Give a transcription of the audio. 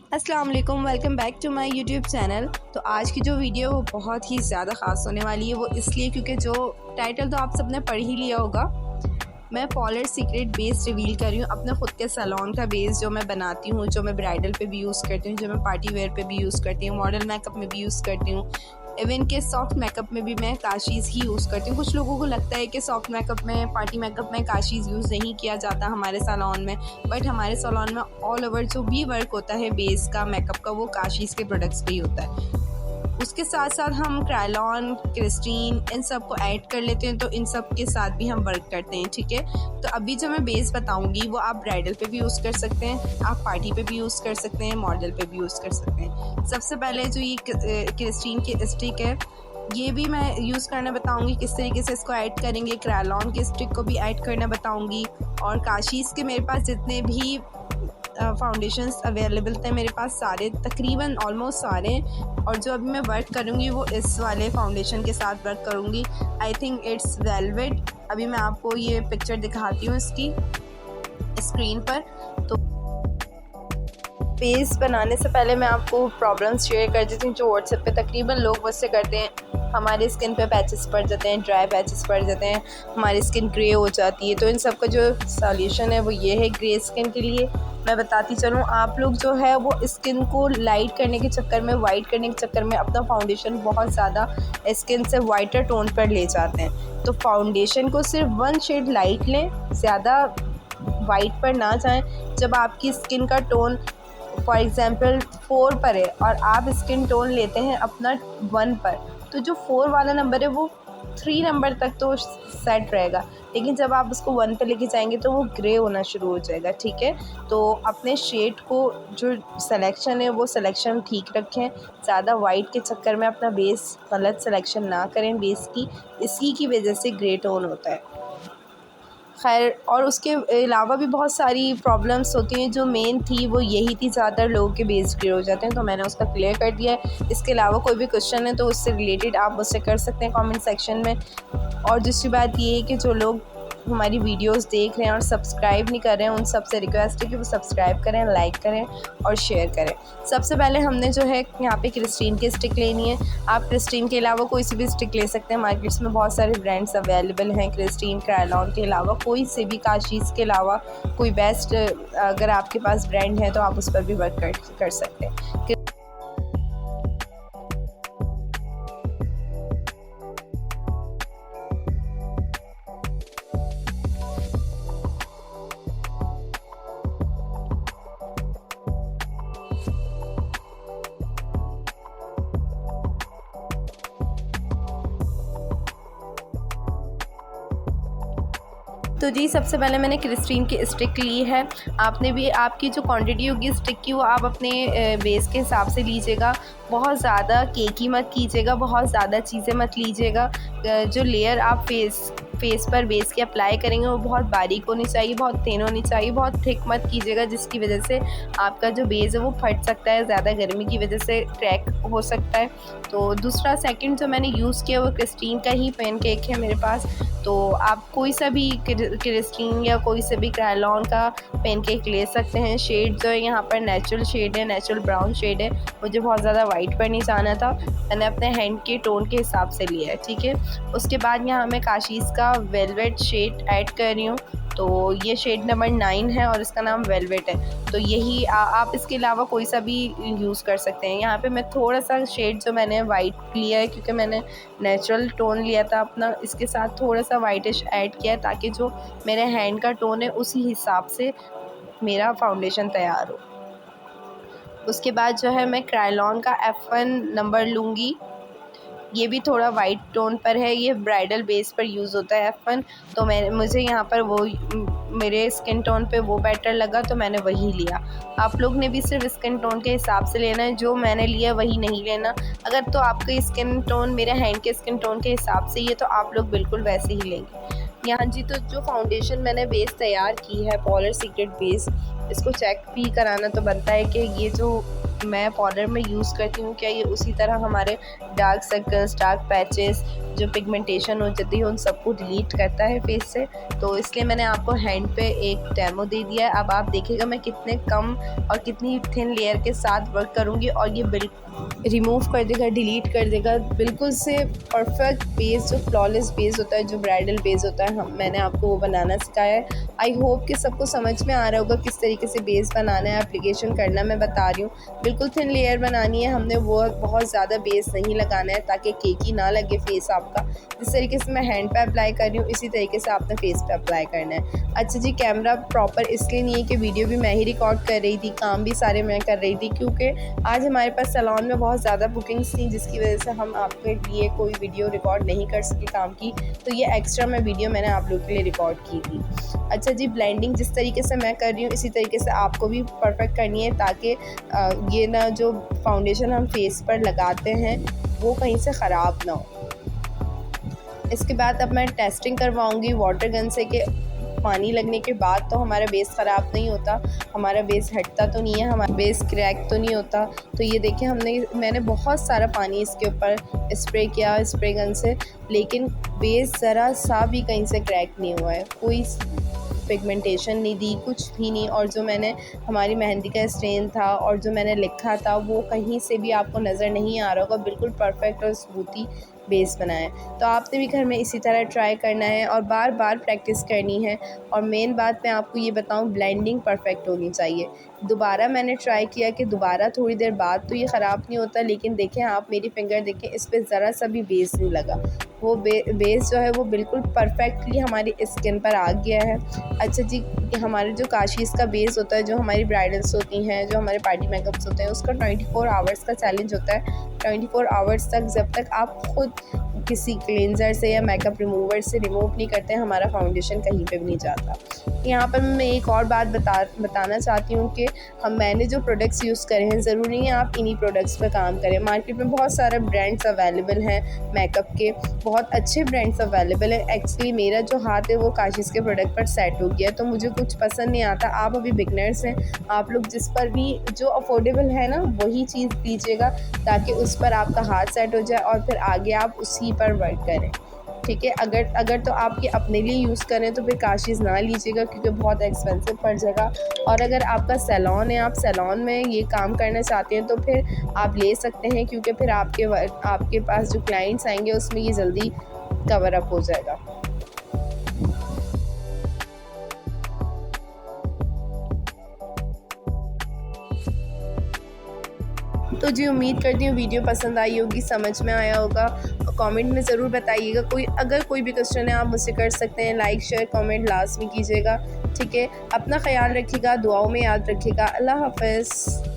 अस्सलाम वालेकुम, welcome back to my YouTube channel. तो आज की जो वीडियो वो बहुत ही ज़्यादा ख़ास होने वाली है। वो इसलिए क्योंकि जो टाइटल तो आप सबने पढ़ ही लिया होगा। मैं पॉलर्स सीक्रेट बेस रिवील कर रही हूँ, अपने ख़ुद के सैलून का बेस जो मैं बनाती हूँ, जो मैं ब्राइडल पे भी यूज़ करती हूँ, जो मैं पार्टी वेयर पे भी यूज़ करती हूँ, मॉडल मेकअप में भी यूज़ करती हूँ, इवन के सॉफ्ट मेकअप में भी मैं काशीज़ ही यूज़ करती हूँ। कुछ लोगों को लगता है कि सॉफ्ट मेकअप में, पार्टी मेकअप में काशीज़ यूज़ नहीं किया जाता हमारे सैलून में, बट हमारे सैलून में ऑल ओवर जो भी वर्क होता है बेस का, मेकअप का, वो काशीज़ के प्रोडक्ट्स पे ही होता है। उसके साथ साथ हम क्रायलॉन, क्रिस्टीन इन सब को ऐड कर लेते हैं, तो इन सब के साथ भी हम वर्क करते हैं। ठीक है, तो अभी जो मैं बेस बताऊंगी वो आप ब्राइडल पे भी यूज़ कर सकते हैं, आप पार्टी पे भी यूज़ कर सकते हैं, मॉडल पे भी यूज़ कर सकते हैं। सबसे पहले जो ये क्रिस्टीन की स्टिक है, ये भी मैं यूज़ करना बताऊंगी किस तरीके से इसको ऐड करेंगे। क्रायलॉन की स्टिक को भी ऐड करना बताऊंगी, और काशीज़ के मेरे पास जितने भी फाउंडेशंस अवेलेबल थे मेरे पास, सारे तकरीबन ऑलमोस्ट सारे, और जो अभी मैं वर्क करूँगी वो इस वाले फाउंडेशन के साथ वर्क करूँगी। I think it's velvet. अभी मैं आपको ये पिक्चर दिखाती हूँ इसकी स्क्रीन पर। तो बेस बनाने से पहले मैं आपको प्रॉब्लम्स शेयर कर देती हूँ जो व्हाट्सएप पे तकरीबन लोग मुझसे करते हैं। हमारी स्किन पे पैचेस पड़ जाते हैं, ड्राई पैचेस पड़ जाते हैं, हमारी स्किन ग्रे हो जाती है। तो इन सब का जो सॉल्यूशन है वो ये है ग्रे स्किन के लिए। मैं बताती चलूँ, आप लोग जो है वो स्किन को लाइट करने के चक्कर में, वाइट करने के चक्कर में अपना फाउंडेशन बहुत ज़्यादा स्किन से वाइटर टोन पर ले जाते हैं। तो फाउंडेशन को सिर्फ 1 शेड लाइट लें, ज़्यादा वाइट पर ना जाएं। जब आपकी स्किन का टोन फॉर एग्ज़ाम्पल 4 पर है और आप स्किन टोन लेते हैं अपना 1 पर, तो जो 4 वाला नंबर है वो 3 नंबर तक तो सेट रहेगा, लेकिन जब आप उसको 1 पे लेके जाएंगे तो वो ग्रे होना शुरू हो जाएगा। ठीक है, तो अपने शेड को जो सिलेक्शन है वो सिलेक्शन ठीक रखें, ज़्यादा वाइट के चक्कर में अपना बेस गलत सिलेक्शन ना करें बेस की, इसी की वजह से ग्रे टोन होता है। खैर, और उसके अलावा भी बहुत सारी प्रॉब्लम्स होती हैं। जो मेन थी वो यही थी, ज़्यादातर लोगों के बेस क्लियर हो जाते हैं, तो मैंने उसका क्लियर कर दिया है। इसके अलावा कोई भी क्वेश्चन है तो उससे रिलेटेड आप मुझसे कर सकते हैं कमेंट सेक्शन में। और दूसरी बात ये है कि जो लोग हमारी वीडियोस देख रहे हैं और सब्सक्राइब नहीं कर रहे हैं, उन सब से रिक्वेस्ट है कि वो सब्सक्राइब करें, लाइक करें और शेयर करें। सबसे पहले हमने जो है यहाँ पे क्रिस्टीन की स्टिक लेनी है। आप क्रिस्टीन के अलावा कोई सी भी स्टिक ले सकते हैं, मार्केट्स में बहुत सारे ब्रांड्स अवेलेबल हैं। क्रिस्टीन, क्रायलॉन के अलावा कोई से भी, काशीज़ के अलावा कोई बेस्ट अगर आपके पास ब्रांड है तो आप उस पर भी वर्क कर सकते हैं। तो जी, सबसे पहले मैंने क्रिस्टीन की स्टिक ली है। आपने भी, आपकी जो क्वांटिटी होगी स्टिक की वो आप अपने बेस के हिसाब से लीजिएगा। बहुत ज़्यादा केकी मत कीजिएगा, बहुत ज़्यादा चीज़ें मत लीजिएगा। जो लेयर आप फेस पर बेस के अप्लाई करेंगे वो बहुत बारीक होनी चाहिए, बहुत थिन होनी चाहिए, बहुत थिक मत कीजिएगा, जिसकी वजह से आपका जो बेस है वो फट सकता है, ज़्यादा गर्मी की वजह से क्रैक हो सकता है। तो दूसरा सेकंड जो मैंने यूज़ किया वो क्रिस्टीन का ही पैनकेक है मेरे पास। तो आप कोई सा भी क्रिस्टीन या कोई से भी क्रायलॉन का पैनकेक ले सकते हैं। शेड जो है यहाँ पर नेचुरल शेड है, नेचुरल ब्राउन शेड है। मुझे बहुत ज़्यादा वाइट पर नहीं जाना था, मैंने अपने हैंड के टोन के हिसाब से लिया है। ठीक है, उसके बाद यहाँ मैं काशीज़ का वेलवेट शेड ऐड कर रही हूँ। तो ये शेड नंबर 9 है और इसका नाम वेलवेट है। तो यही आप इसके अलावा कोई सा भी यूज़ कर सकते हैं। यहाँ पे मैं थोड़ा सा शेड जो मैंने वाइट लिया है, क्योंकि मैंने नेचुरल टोन लिया था अपना, इसके साथ थोड़ा सा वाइटिश ऐड किया है ताकि जो मेरे हैंड का टोन है उसी हिसाब से मेरा फाउंडेशन तैयार हो। उसके बाद जो है मैं क्रायलॉन का F1 नंबर लूँगी। ये भी थोड़ा वाइट टोन पर है, ये ब्राइडल बेस पर यूज़ होता है F1। तो मुझे यहाँ पर वो मेरे स्किन टोन पे वो बेटर लगा तो मैंने वही लिया। आप लोग ने भी सिर्फ स्किन टोन के हिसाब से लेना है, जो मैंने लिया वही नहीं लेना। अगर तो आपका स्किन टोन मेरे हैंड के स्किन टोन के हिसाब से ही है तो आप लोग बिल्कुल वैसे ही लेंगे। यहाँ जी, तो जो फाउंडेशन मैंने बेस तैयार की है, पॉलर सीक्रेट बेस, इसको चेक भी कराना तो बनता है कि ये जो मैं पाउडर में यूज़ करती हूँ, क्या ये उसी तरह हमारे डार्क सर्कल्स, डार्क पैचेस, जो पिगमेंटेशन हो जाती है उन सबको डिलीट करता है फेस से। तो इसलिए मैंने आपको हैंड पे एक डेमो दे दिया है। अब आप देखिएगा मैं कितने कम और कितनी थिन लेयर के साथ वर्क करूँगी और ये रिमूव कर देगा, डिलीट कर देगा बिल्कुल से परफेक्ट बेस, जो फ्लॉलेस बेस होता है, जो ब्राइडल बेस होता है, मैंने आपको वो बनाना सिखाया है। आई होप कि सबको समझ में आ रहा होगा किस तरीके से बेस बनाना है, एप्लीकेशन करना मैं बता रही हूँ। बिल्कुल थिन लेयर बनानी है हमने, वो बहुत ज़्यादा बेस नहीं लगाना है ताकि केकी ना लगे फेस आपका। जिस तरीके से मैं हैंड पे अप्लाई कर रही हूँ इसी तरीके से आपने फेस पे अप्लाई करना है। अच्छा जी, कैमरा प्रॉपर इसलिए नहीं है कि वीडियो भी मैं ही रिकॉर्ड कर रही थी, काम भी सारे मैं कर रही थी, क्योंकि आज हमारे पास सैलून में बहुत ज़्यादा बुकिंग्स थी जिसकी वजह से हम आपके लिए कोई वीडियो रिकॉर्ड नहीं कर सके काम की। तो ये एक्स्ट्रा मैं वीडियो मैंने आप लोग के लिए रिकॉर्ड की थी। अच्छा जी, ब्लेंडिंग जिस तरीके से मैं कर रही हूँ इसी तरीके से आपको भी परफेक्ट करनी है ताकि ये ना जो फाउंडेशन हम फेस पर लगाते हैं वो कहीं से ख़राब ना हो। इसके बाद अब मैं टेस्टिंग करवाऊँगी वाटर गन से कि पानी लगने के बाद तो हमारा बेस ख़राब नहीं होता, हमारा बेस हटता तो नहीं है, हमारा बेस क्रैक तो नहीं होता। तो ये देखिए मैंने बहुत सारा पानी इसके ऊपर स्प्रे किया स्प्रे गन से, लेकिन बेस ज़रा सा भी कहीं से क्रैक नहीं हुआ है, कोई पिगमेंटेशन नहीं दी, कुछ भी नहीं। और जो मैंने हमारी मेहंदी का स्टेन था और जो मैंने लिखा था वो कहीं से भी आपको नज़र नहीं आ रहा होगा, बिल्कुल परफेक्ट और स्मूथी बेस बनाए। तो आपने भी घर में इसी तरह ट्राई करना है और बार बार प्रैक्टिस करनी है। और मेन बात मैं आपको ये बताऊं, ब्लेंडिंग परफेक्ट होनी चाहिए। दोबारा मैंने ट्राई किया कि दोबारा थोड़ी देर बाद तो ये ख़राब नहीं होता, लेकिन देखें आप मेरी फिंगर देखें, इस पर ज़रा सा भी बेस नहीं लगा, वो बेस जो है वो बिल्कुल परफेक्टली हमारी स्किन पर आ गया है। अच्छा जी, हमारे जो काशीज़ का बेस होता है, जो हमारी ब्राइडल्स होती हैं, जो हमारे पार्टी मेकअप्स होते हैं, उसका 24 आवर्स का चैलेंज होता है। 24 आवर्स तक जब तक आप खुद किसी क्लेंजर से या मेकअप रिमूवर से रिमूव नहीं करते हैं, हमारा फाउंडेशन कहीं पे भी नहीं जाता। यहाँ पर मैं एक और बात बताना चाहती हूँ कि मैंने जो प्रोडक्ट्स यूज़ करे हैं, ज़रूरी नहीं है आप इन्हीं प्रोडक्ट्स पे काम करें। मार्केट में बहुत सारे ब्रांड्स अवेलेबल हैं मेकअप के, बहुत अच्छे ब्रांड्स अवेलेबल हैं। एक्चुअली मेरा जो हाथ है वो काशीज़ के प्रोडक्ट पर सेट हो गया, तो मुझे कुछ पसंद नहीं आता। आप अभी बिगनर्स हैं, आप लोग जिस पर भी जो अफोर्डेबल है ना वही चीज़ लीजिएगा ताकि उस पर आपका हाथ सेट हो जाए और फिर आगे आप उसी पर वर्क करें, ठीक है। अगर तो आपके अपने लिए यूज़ करें तो फिर काशीज़ ना लीजिएगा क्योंकि बहुत एक्सपेंसिव पड़ जाएगा। और अगर आपका सैलून है, आप सैलून में ये काम करना चाहते हैं तो फिर आप ले सकते हैं, क्योंकि फिर आपके पास जो क्लाइंट्स आएंगे उसमें ये जल्दी कवर अप हो जाएगा। तो जी, उम्मीद करती हूँ वीडियो पसंद आई होगी, समझ में आया होगा। कमेंट में ज़रूर बताइएगा। अगर कोई भी क्वेश्चन है आप मुझसे कर सकते हैं। लाइक शेयर कमेंट लास्ट में कीजिएगा, ठीक है। अपना ख्याल रखिएगा, दुआओं में याद रखिएगा। अल्लाह हाफ़िज़।